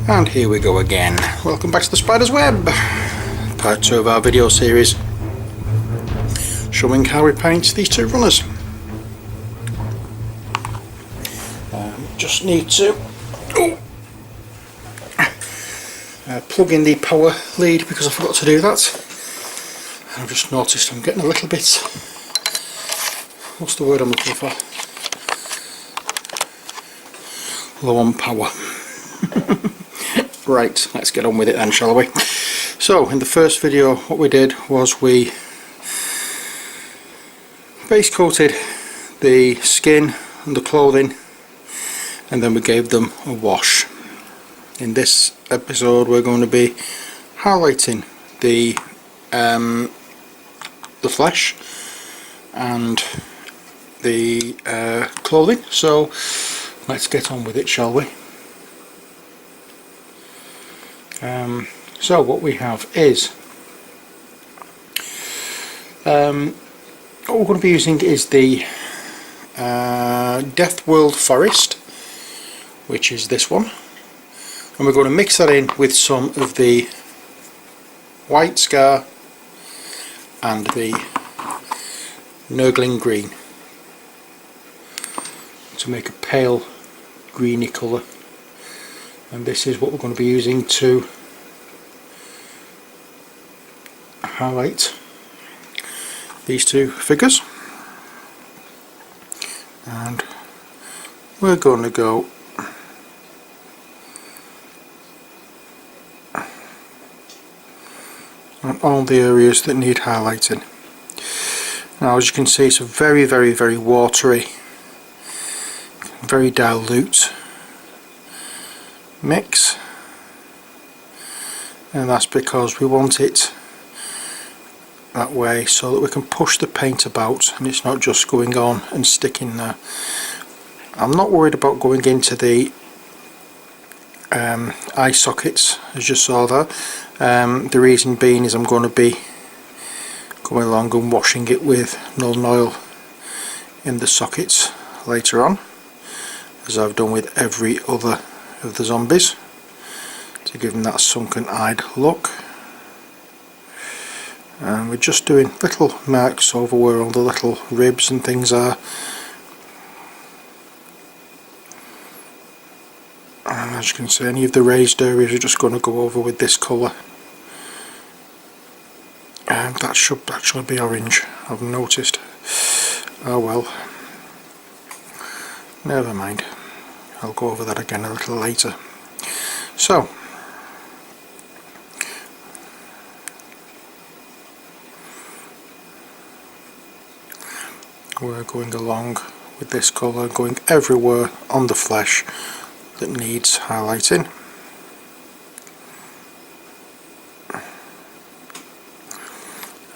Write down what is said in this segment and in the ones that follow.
And here we go again. Welcome back to the Spider's Web, part 2 of our video series showing how we paint these two runners. Just need to plug in the power lead because I forgot to do that. And I've just noticed I'm getting a little bit, what's the word I'm looking for? Low on power. Right, let's get on with it then, shall we? So, in the first video what we did was we base coated the skin and the clothing and then we gave them a wash. In this episode we're going to be highlighting the flesh and the clothing, so let's get on with it, shall we? So what we have is what we're going to be using is the Death World Forest, which is this one, and we're going to mix that in with some of the white scar and the Nurgling green to make a pale greeny colour. And this is what we're going to be using to highlight these two figures, and we're going to go on all the areas that need highlighting. Now, as you can see, it's a very watery, very dilute mix, and that's because we want it that way so that we can push the paint about and it's not just going on and sticking there. I'm not worried about going into the eye sockets, as you saw there. The reason being is I'm going to be going along and washing it with Nuln Oil in the sockets later on, as I've done with every other of the zombies, to give them that sunken eyed look. And we're just doing little marks over where all the little ribs and things are, and as you can see, any of the raised areas are just going to go over with this colour, and that should actually be orange, I've noticed. Oh well, never mind, I'll go over that again a little later. So we're going along with this colour, going everywhere on the flesh that needs highlighting.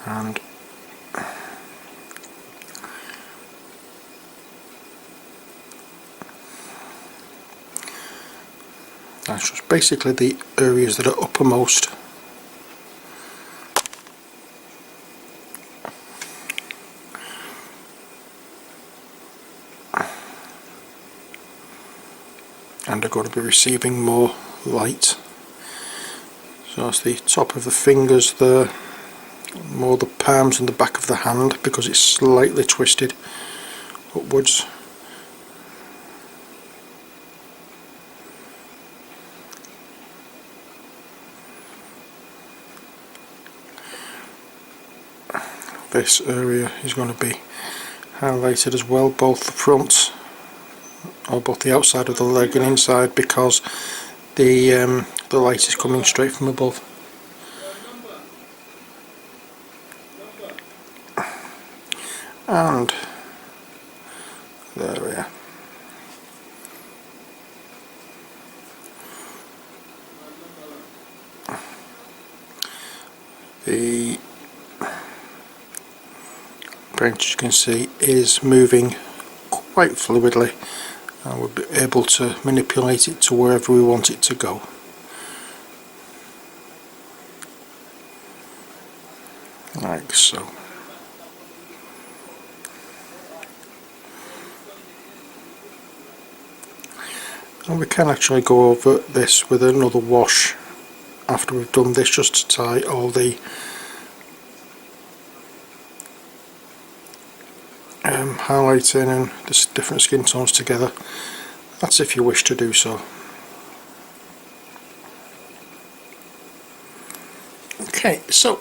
And that's just basically the areas that are uppermost. And are going to be receiving more light. So that's the top of the fingers there, more the palms and the back of the hand because it's slightly twisted upwards. This area is going to be highlighted as well, both the front, or both the outside of the leg and inside, because the light is coming straight from above. And there we are. The paint, as you can see, is moving quite fluidly, and we'll be able to manipulate it to wherever we want it to go. Like so. And we can actually go over this with another wash after we've done this, just to tie all the highlighting and the different skin tones together. That's if you wish to do so. Okay, so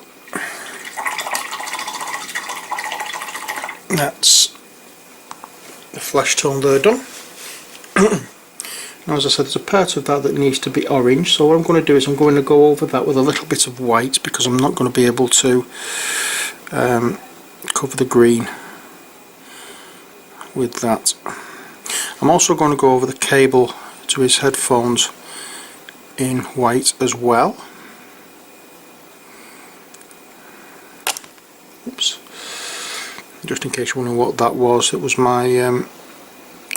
that's the flesh tone there done. Now, as I said, there's a part of that needs to be orange, so what I'm going to do is I'm going to go over that with a little bit of white, because I'm not going to be able to cover the green with that. I'm also going to go over the cable to his headphones in white as well. Oops. Just in case you're wondering what that was, it was my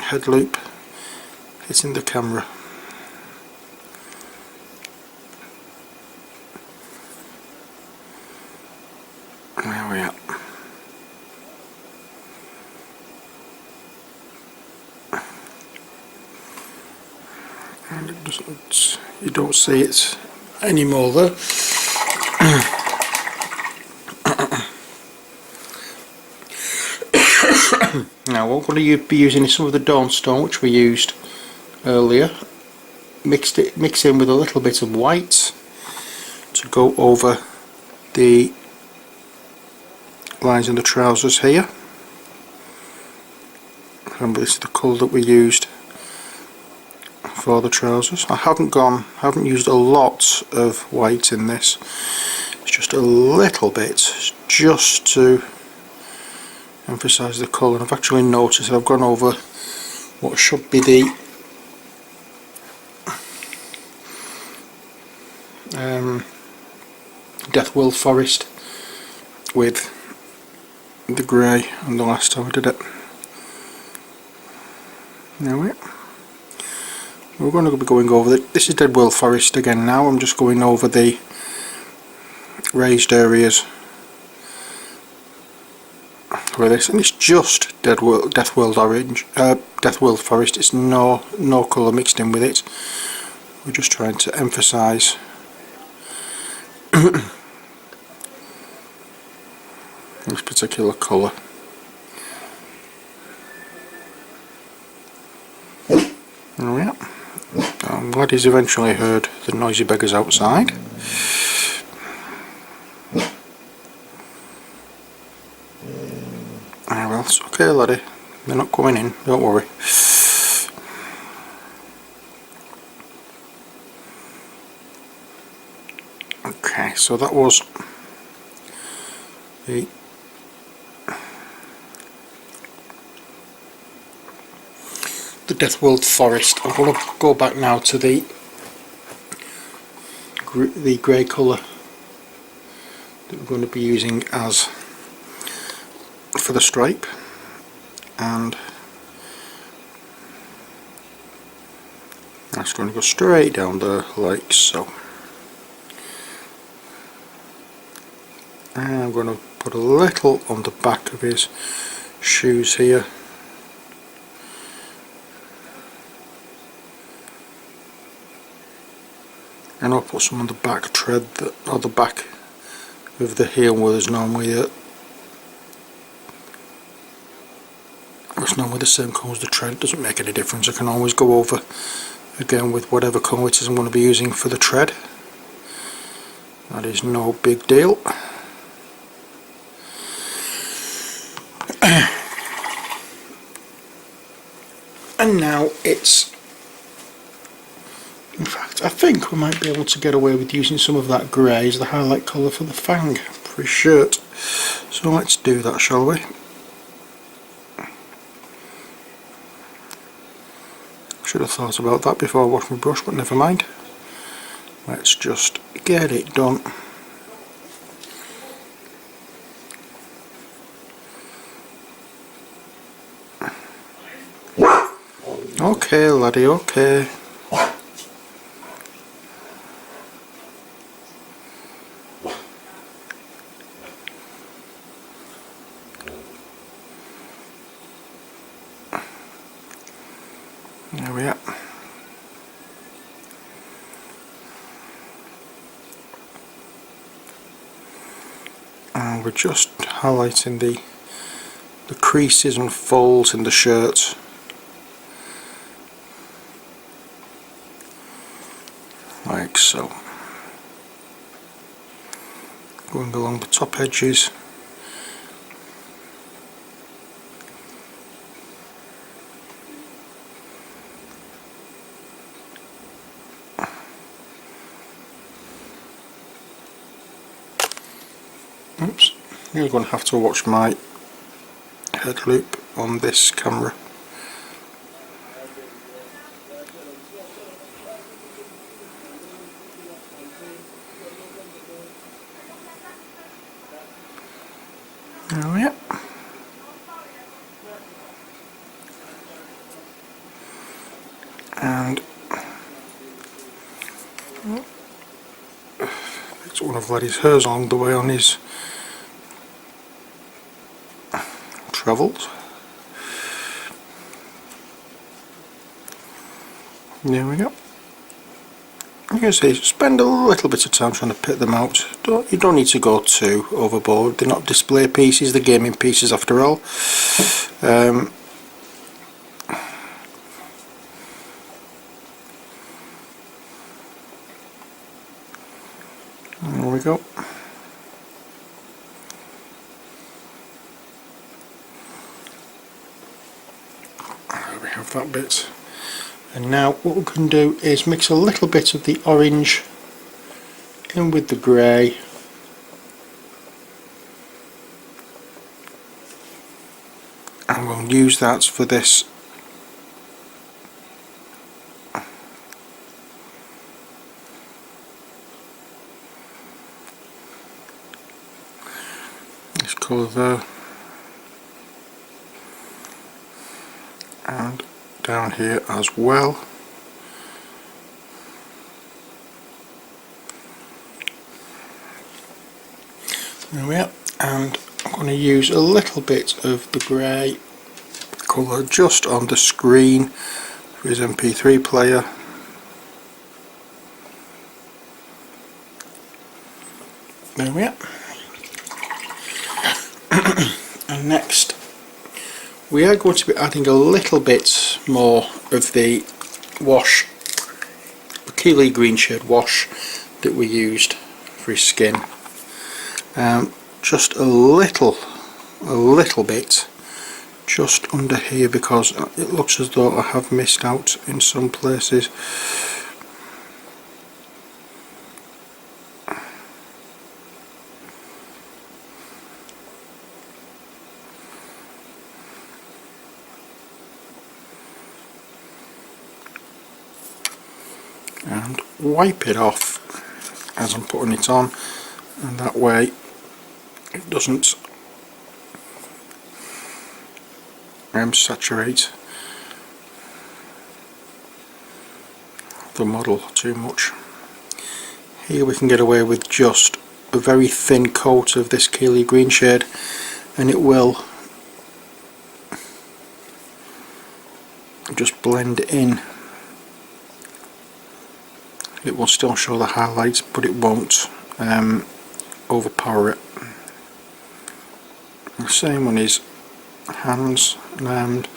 head loop hitting the camera. There we are. And it doesn't, you don't see it anymore there. Now what we're going to be using is some of the Dawnstone, which we used earlier. Mix in with a little bit of white to go over the lines in the trousers here. Remember, this is the colour that we used for the trousers. I haven't used a lot of white in this. It's just a little bit, just to emphasise the colour. I've actually noticed that I've gone over what should be the Deathworld Forest with the grey and the last time I did it. Now we're going to be going over this is Deadworld Forest again now. I'm just going over the raised areas for this, and it's just Deathworld Orange, Deathworld Forest. It's no colour mixed in with it. We're just trying to emphasise this particular colour. There we are. I'm glad he's eventually heard the noisy beggars outside. Ah, well, it's okay, laddie. They're not coming in, don't worry. Okay, so that was the Deathworld Forest. I'm going to go back now to the grey colour that we're going to be using as for the stripe, and that's going to go straight down there like so. And I'm going to put a little on the back of his shoes here. And I'll put some on the back tread, or the back of the heel where there's normally it's normally the same colour as the tread. Doesn't make any difference. I can always go over again with whatever colour it is I'm going to be using for the tread. That is no big deal. And now it's, in fact, I think we might be able to get away with using some of that grey as the highlight colour for the fang for his shirt. So let's do that, shall we? Should have thought about that before I washed my brush, but never mind. Let's just get it done. Okay, laddie, okay. There we are. and we're just highlighting the creases and folds in the shirt. Like so. Going along the top edges. Oops, you're going to have to watch my head loop on this camera. Oh yeah. And it's one of Laddie's hairs along the way on his travels. There we go. You can see, spend a little bit of time trying to pick them out. You don't need to go too overboard. They're not display pieces, they're gaming pieces after all. There we go. There we have that bit. And now what we can do is mix a little bit of the orange in with the grey. And we'll use that for this colour there. And down here as well. There we are, and I'm going to use a little bit of the grey colour just on the screen for his MP3 player. There we are. And next we are going to be adding a little bit more of the wash, the Keeley green shade wash that we used for his skin. Just a little bit just under here, because it looks as though I have missed out in some places. And wipe it off as I'm putting it on, and that way it doesn't saturate the model too much. Here we can get away with just a very thin coat of this Keeley green shade, and it will just blend in. It will still show the highlights, but it won't overpower it. The same on his hands and hand.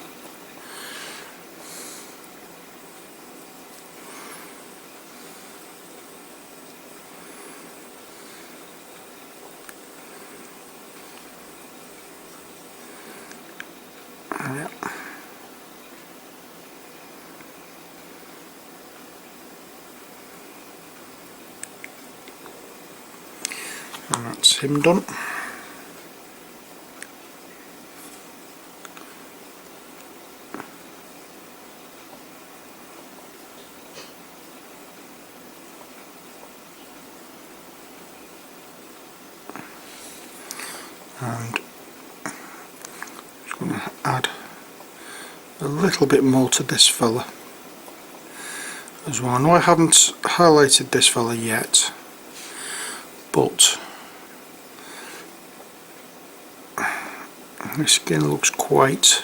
Yeah. And that's him done. And just going to add a little bit more to this fella as well. I know I haven't highlighted this fella yet, but his skin looks quite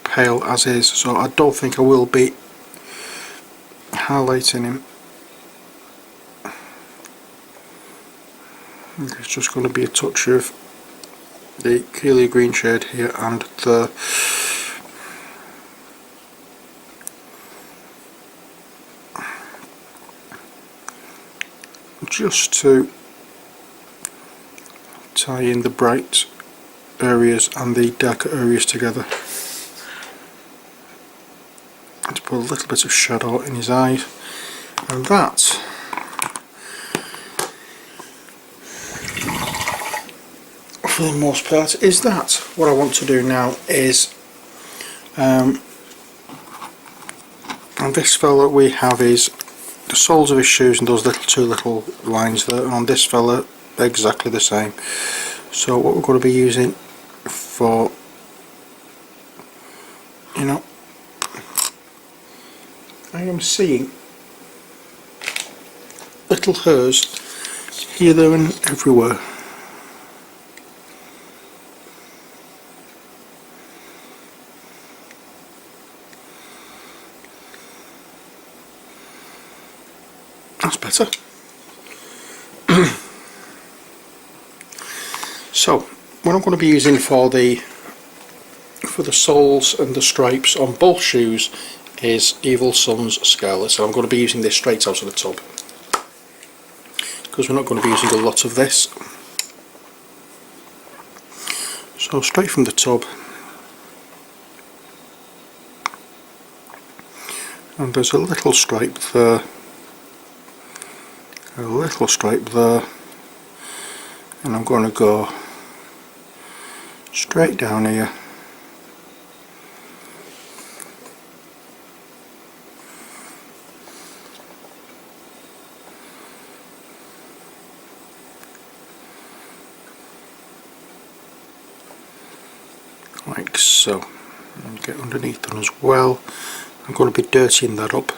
pale as is, so I don't think I will be highlighting him It's just going to be a touch of the Keelia green shade here and the just to tie in the bright areas and the darker areas together, to put a little bit of shadow in his eyes. And that, for the most part, is that. What I want to do now is on this fella we have is the soles of his shoes and those two little lines there, and on this fella exactly the same. So what we're going to be using for, you know, I am seeing little hairs here, there and everywhere. That's better. So what I'm going to be using for the soles and the stripes on both shoes is Evil Sun's Scarlet. So I'm going to be using this straight out of the tub, because we're not going to be using a lot of this. So straight from the tub, and there's a little stripe there, a little stripe there, and I'm going to go straight down here, like so, and get underneath them as well. I'm going to be dirtying that up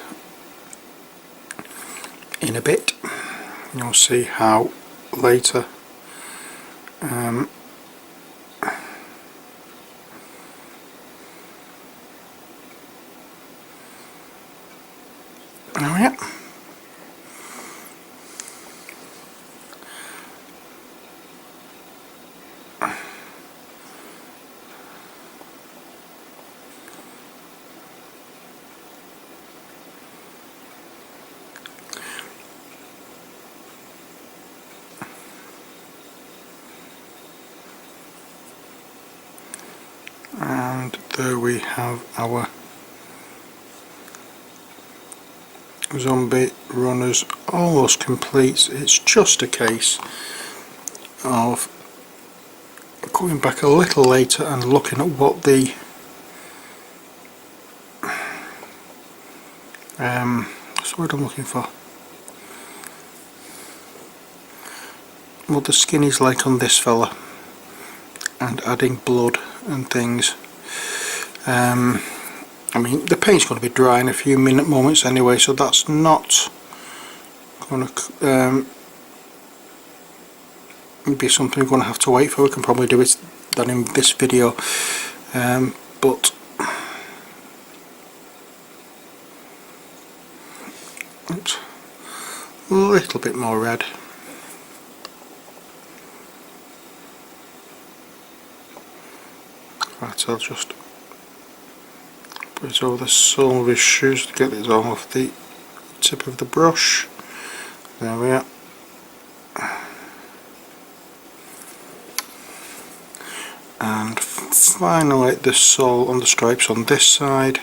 in a bit. You'll see how later. There we are. And there we have our zombie runners almost complete. It's just a case of going back a little later and looking at what the what's the word I'm looking for, what the skin is like on this fella, and adding blood and things. I mean, the paint's going to be dry in a few moments anyway, so that's not going to be something we're going to have to wait for. We can probably do it then in this video, but a little bit more red. Right, I'll just put it over the sole of his shoes to get this off the tip of the brush. There we are. And finally the sole on the stripes on this side.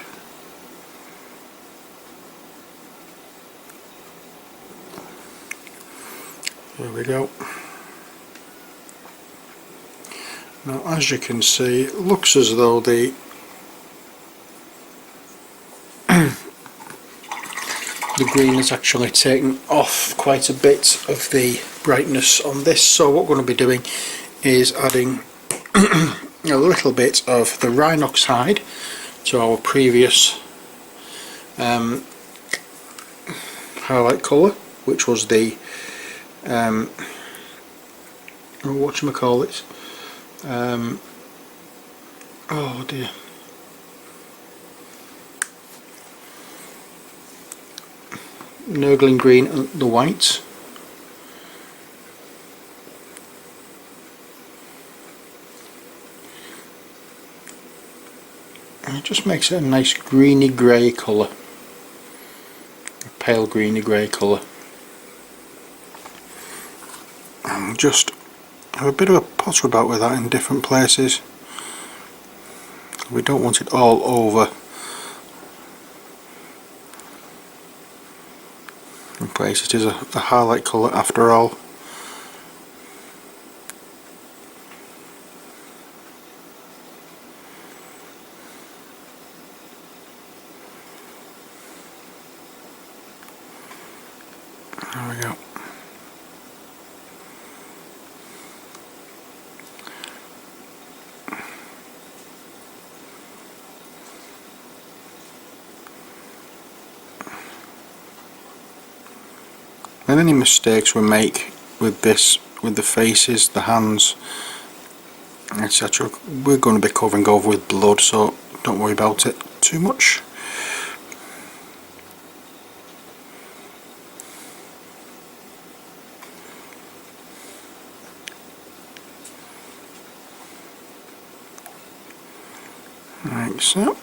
There we go. Now, as you can see, it looks as though the green has actually taken off quite a bit of the brightness on this. So what we're going to be doing is adding a little bit of the Rhinox hide to our previous highlight colour, which was the whatchamacallit, oh dear, Nurgling green and the white. and it just makes it a nice greeny grey colour, a pale greeny grey colour. And just have a bit of a potter about with that in different places. We don't want it all over in place. It is a highlight colour after all. There we go. And any mistakes we make with this, with the faces, the hands, etc., we're going to be covering over with blood, so don't worry about it too much. Like so.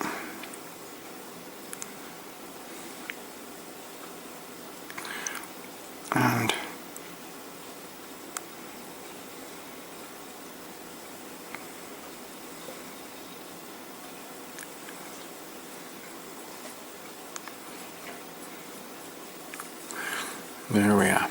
And there we are.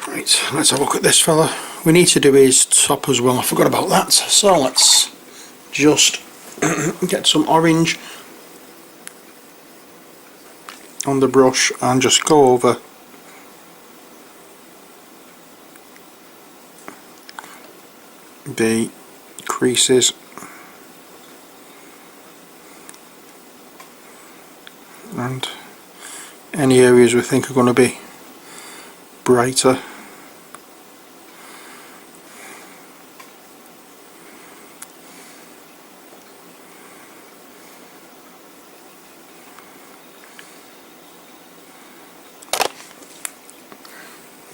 Right, let's have a look at this fella. We need to do his top as well, I forgot about that. So let's just get some orange on the brush and just go over the creases and any areas we think are going to be brighter.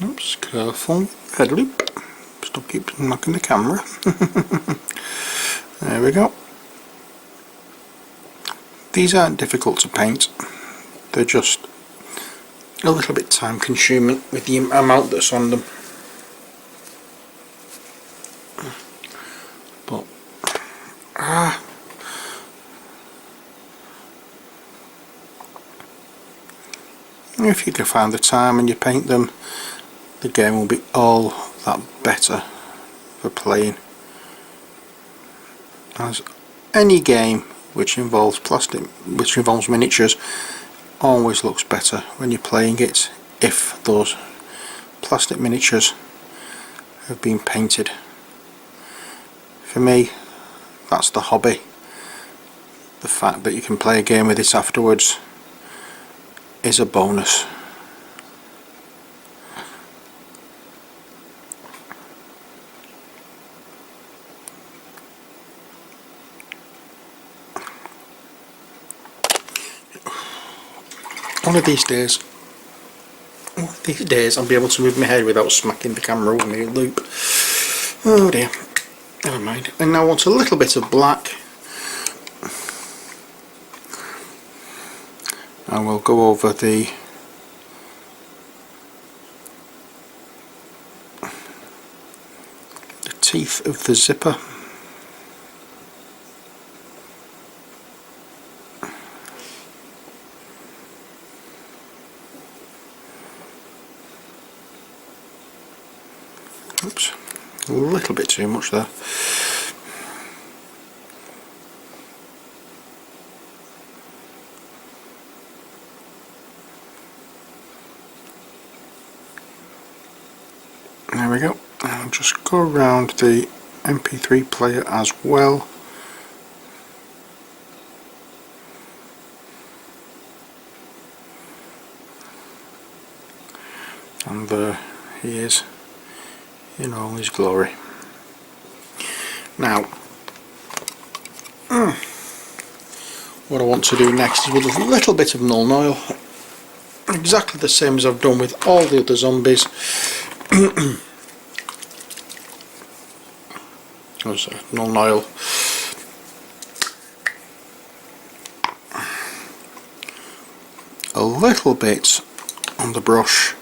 Oops, careful, head loop. Stop keep knocking the camera. There we go. These aren't difficult to paint, they're just a little bit time consuming with the amount that's on them. But if you can find the time and you paint them, the game will be all that better for playing. As any game which involves plastic, which involves miniatures, always looks better when you're playing it if those plastic miniatures have been painted. For me, that's the hobby. The fact that you can play a game with it afterwards is a bonus. One of these days I'll be able to move my head without smacking the camera with my loop. Oh dear, never mind. And now I want a little bit of black, and we'll go over the teeth of the zipper. Oops, a little bit too much there. There we go. I'll just go around the MP3 player as well. And there he is in all his glory. Now, what I want to do next is with a little bit of null oil, exactly the same as I've done with all the other zombies. There's null oil. A little bit on the brush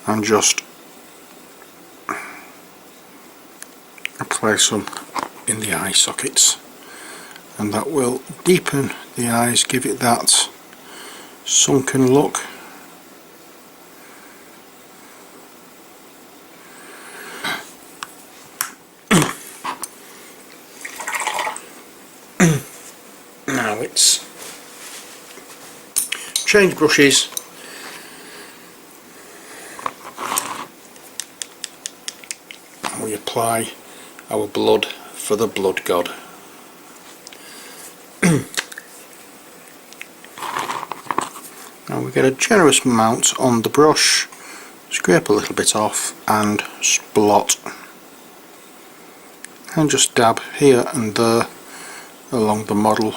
and just apply some in the eye sockets, and that will deepen the eyes, give it that sunken look. Now it's change brushes. We apply our blood for the blood god. Now we get a generous amount on the brush, scrape a little bit off and splot, and just dab here and there along the model.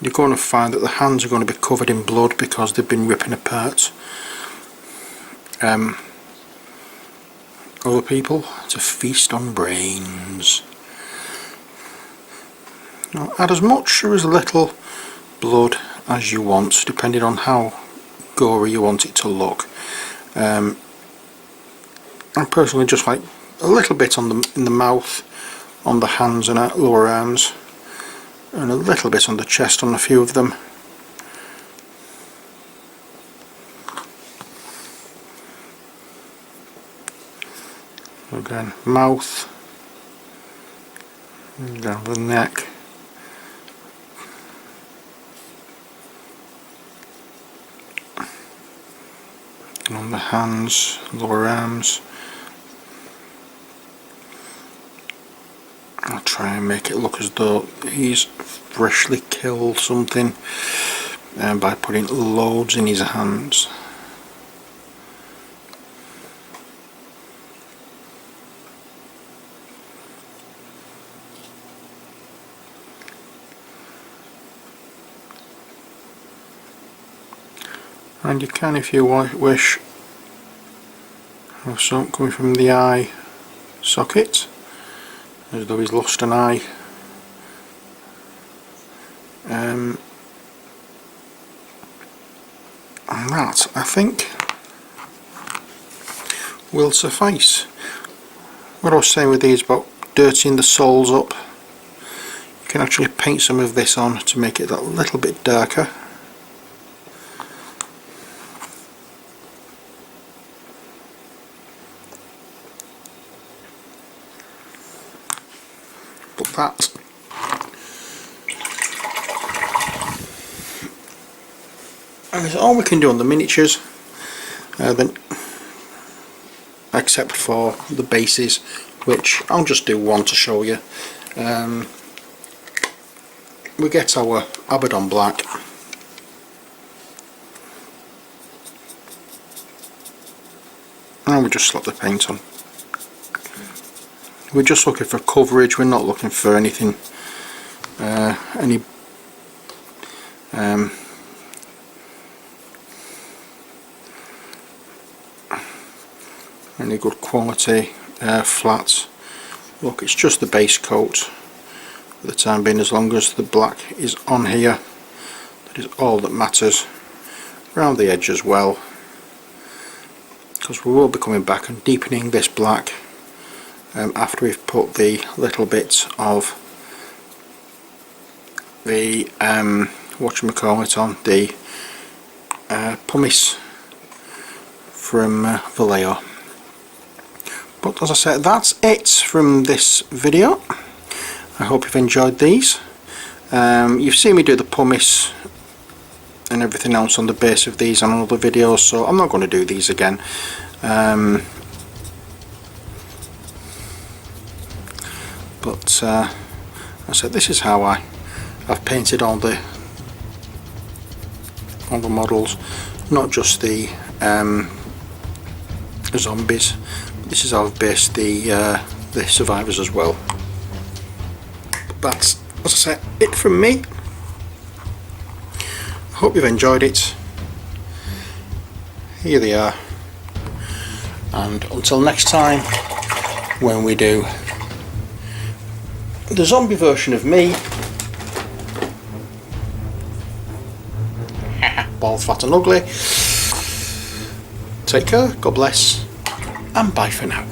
You're going to find that the hands are going to be covered in blood because they've been ripping apart other people. It's a feast on brains. Now add as much or as little blood as you want, depending on how gory you want it to look. I personally just like a little bit on in the mouth, on the hands and lower arms, and a little bit on the chest on a few of them. Again, mouth, and down the neck, and on the hands, lower arms. I'll try and make it look as though he's freshly killed something by putting loads in his hands. And you can, if you wish, have some coming from the eye socket, as though he's lost an eye. And that, I think, will suffice. What I was saying with these about dirtying the soles up, you can actually paint some of this on to make it that little bit darker. But that and that's all we can do on the miniatures, then, except for the bases, which I'll just do one to show you. We get our Abaddon black, and we just slap the paint on. We're just looking for coverage, we're not looking for anything, any good quality flats. Look, it's just the base coat for the time being. As long as the black is on here, that is all that matters. Around the edge as well, because we will be coming back and deepening this black after we've put the little bit of the whatchamacallit on, the pumice from Vallejo. But as I said, that's it from this video. I hope you've enjoyed these. You've seen me do the pumice and everything else on the base of these on other videos, so I'm not going to do these again. But I said this is how I've painted all the models, not just the zombies. This is how I've based the survivors as well. But that's, as I said, it from me. I hope you've enjoyed it. Here they are, and until next time when we do the zombie version of me, bald, fat and ugly, take care, God bless, and bye for now.